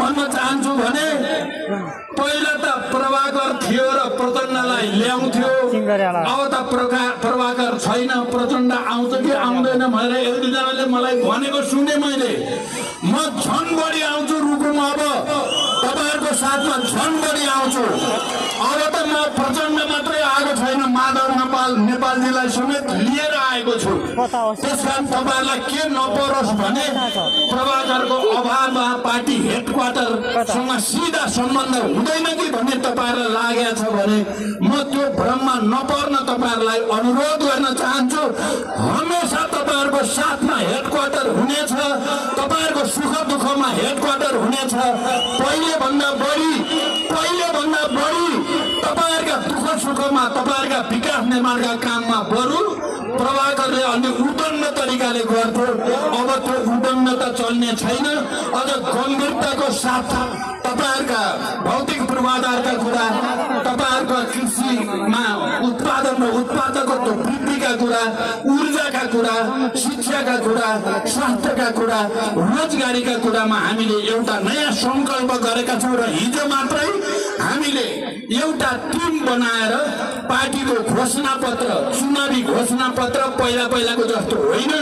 भन्न चाहन्छु भने पहिला त प्रभाकर थियो र प्रचण्डलाई ल्याउँथ्यो, अब त प्रभाकर छैन, प्रचण्ड आउँछ कि आउँदैन भनेर एक दुईजनाले मलाई भनेको सुने मैले। म झन् बढी आउँछु रुकुम, अब तपाईँहरूको साथमा झन् बढी आउँछु। अब त म प्रचण्ड मात्रै आएको छैन, माधव नेपालजीलाई समेत लिएर आएको छु। त्यसकारण तपाईँहरूलाई के नपरोस् भने प्रभाकरको अभावमा पार्टी हेडक्वार्टरसँग सिधा सम्बन्ध हुँदैन कि भन्ने तपाईँहरूलाई लागेको छ भने म त्यो भ्रममा नपर्न तपाईँहरूलाई अनुरोध गर्न चाहन्छु। हमेसा तपाईँहरूको साथमा हेडक्वार्टर हुनेछ, तपाईँहरूको सुख दुःखमा हेडक्वार्टर हुनेछ। पहिले भन्दा बढी तपाईँहरूका दुःख सुखमा, तपाईँहरूका विकास निर्माणका काममा बरु प्रभाकरले अलि उदण्ड तरिकाले गर्थ्यो। अब त्यो उदण्डता चल्ने छैन। अझ गम्भीरताको साथ तपाईँहरूका भौतिक पूर्वाधारका कुरा, तपाईँहरूको कृषिमा उत्पादन र उत्पादकत्व वृद्धिका कुरा, ऊर्जाका कुरा, शिक्षाका कुरा, स्वास्थ्यका कुरा, रोजगारीका कुरामा हामीले एउटा नयाँ संकल्प गरेका छौँ। र हिजो मात्रै हामीले एउटा टिम बनाएर पार्टीको घोषणापत्र, चुनावी घोषणापत्र पहिलाको जस्तो होइन,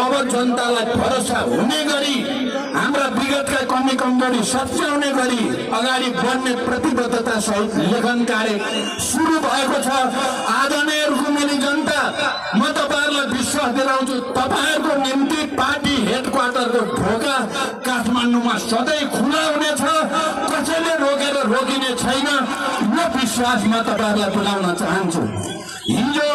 अब जनतालाई भरोसा हुने गरी, हाम्रा विगतका कमी कमजोरी सच्याउने गरी अगाडि बढ्ने प्रतिबद्धता सहित लेखन कार्य सुरु भएको छ। आदरणीय रुकुमेली जनता, म तपाईँहरूलाई विश्वास दिलाउँछु, तपाईँहरूको निम्ति पार्टी हेडक्वार्टरको ढोका काठमाडौँमा सधैँ खुला हुनेछ, कसैले रोकिने छैन। यो विश्वास म तपाईँहरूलाई दिलाउन चाहन्छु। हिजो